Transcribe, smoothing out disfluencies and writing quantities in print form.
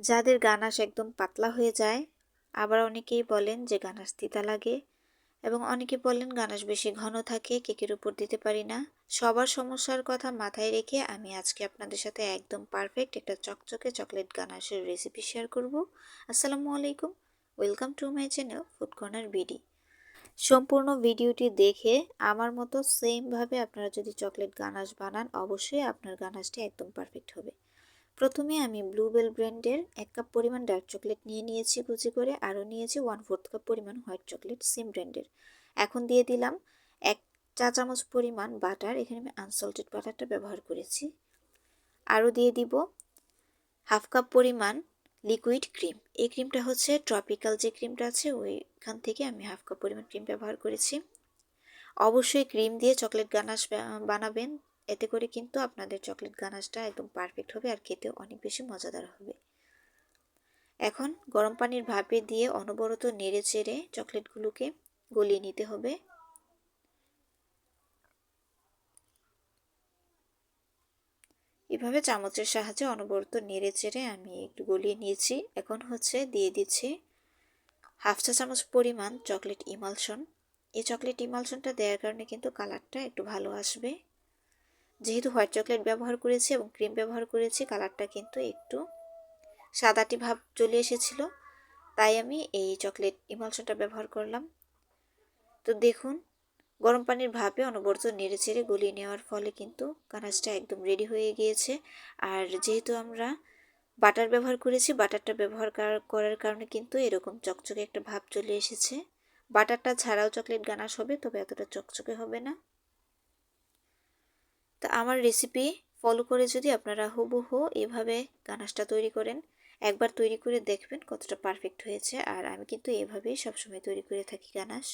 যাদের গানাশ একদম পাতলা হয়ে যায়, আবার অনেকেই বলেন যে গানাশ তিতা লাগে, এবং অনেকে বলেন গানাশ বেশি ঘন থাকে, কেকের উপর দিতে পারি না। সবার সমস্যার কথা মাথায় রেখে আমি আজকে আপনাদের সাথে একদম পারফেক্ট একটা চকচকে চকলেট গানাশের রেসিপি শেয়ার করব। আসসালামু আলাইকুম, welcome to my channel food corner BD. সম্পূর্ণ ভিডিওটি দেখে আমার মতো সেমভাবে আপনারা যদি চকলেট গানাশ বানান, অবশ্যই আপনার গানাশটি একদম পারফেক্ট হবে। প্রথমে আমি ব্লুবেল ব্র্যান্ডের 1 কাপ পরিমাণ ডার্ক চকলেট নিয়েছি কুচি করে, আরও নিয়েছি 1/4 কাপ পরিমাণ হোয়াইট চকলেট সেম ব্র্যান্ডের। এখন দিয়ে দিলাম 1 চা চামচ পরিমাণ বাটার, এখানে আমি আনসল্টেড বাটারটা ব্যবহার করেছি। আরও দিয়ে দিব 1/2 কাপ পরিমাণ লিকুইড ক্রিম। এই ক্রিমটা হচ্ছে ট্রপিক্যাল যে ক্রিমটা আছে ওইখান থেকে আমি 1/2 কাপ পরিমাণ ক্রিম ব্যবহার করেছি। অবশ্যই ক্রিম দিয়ে চকলেট গানাশ বানাবেন, এতে করে কিন্তু আপনাদের চকলেট গানাশটা একদম পারফেক্ট হবে আর খেতেও অনেক বেশি মজাদার হবে। এখন গরম পানির ভাপে দিয়ে অনবরত নেড়ে চেড়ে চকলেটগুলোকে গলিয়ে নিতে হবে। এভাবে চামচের সাহায্যে অনবরত নেড়ে চেড়ে আমি একটু গলিয়ে নিয়েছি। এখন হচ্ছে দিয়ে দিচ্ছি 1/2 চা চামচ পরিমাণ চকলেট ইমালশন। এই চকলেট ইমালশনটা দেওয়ার কারণে কিন্তু কালারটা একটু ভালো আসবে। যেহেতু হোয়াইট চকলেট ব্যবহার করেছি এবং ক্রিম ব্যবহার করেছি, কালারটা কিন্তু একটু সাদাটি ভাব চলে এসেছিল, তাই আমি এই চকলেট ইমালশনটা ব্যবহার করলাম। তো দেখুন, গরম পানির ভাপে অনবরত নেড়ে চেড়ে গলিয়ে নেওয়ার ফলে কিন্তু গানাশটা একদম রেডি হয়ে গিয়েছে। আর যেহেতু আমরা বাটার ব্যবহার করেছি, বাটারটা ব্যবহার করার কারণে কিন্তু এরকম চকচকে একটা ভাব চলে এসেছে। বাটারটা ছাড়াও চকলেট গানাশ হবে, তবে এতটা চকচকে হবে না। তো আমার রেসিপি ফলো করে যদি আপনারা হুবহু এভাবে গানাশটা তৈরি করেন, একবার তৈরি করে দেখবেন কতটা পারফেক্ট হয়েছে। আর আমি কিন্তু এভাবেই সবসময় তৈরি করে থাকি গানাশ।